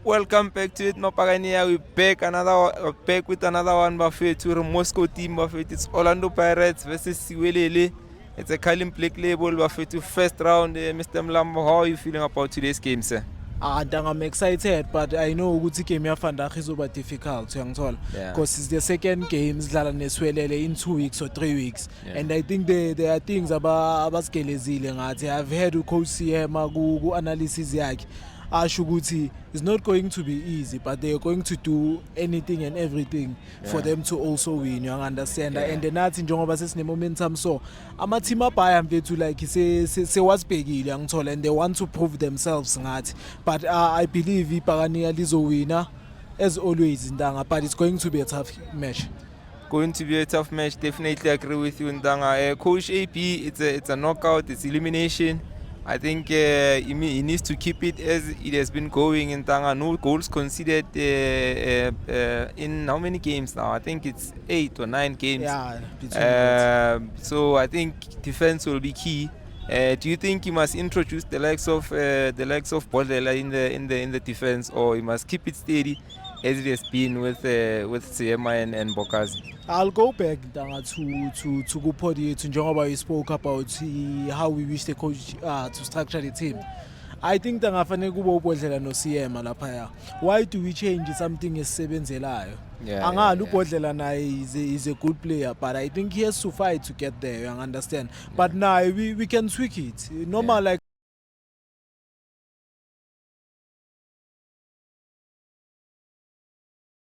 Welcome back to it, Mapagania. We back with another one. Buffet to the Moscow team. Buffet. It's Orlando Pirates versus Siwelele. It's a Kalim Black label. Buffet to first round. Mr. Mlambo, how are you feeling about today's game, sir? I'm excited, but I know ukuthi game yafanda izoba difficult uyangithola Yeah. because it's the second game sidlala neSwelele in 2 weeks or 3 weeks. Yeah. And I think there are things abasigelezile ngathi I've heard ucoach Siyema ku analysis yakhe asho ukuthi it's not going to be easy, but they're going to do anything and everything for them to also win, you understand. Yeah. And nathi njengoba sesine momentum, so ama team abhaya mfethu like se wasibhekile angithola, and they want to prove themselves ngathi. But I believe iBhakaniya lizowina as always Ndanga, but it's going to be a tough match. Going to be a tough match. Definitely agree with you, Ndanga. Coach AP, it's a knockout. It's elimination. I think he needs to keep it as it has been going in Tanga. No goals conceded in how many games now? I think it's 8 or 9 games. Yeah, between So I think defense will be key. Do you think he must introduce the likes of Bodlela in the defense, or he must keep it steady as it has been with Siyema and Bokazi? I'll go back Ndanga to Kupodi to njengoba we spoke about how we wish the coach to structure the team. I think Ndanga kuba uBodlela noSiyema lapha. Why do we change something esebenzelayo? Yeah, Angalu uBodlela naye is a good player, but I think he has to fight to get there, you understand. But now we can tweak it. Normal like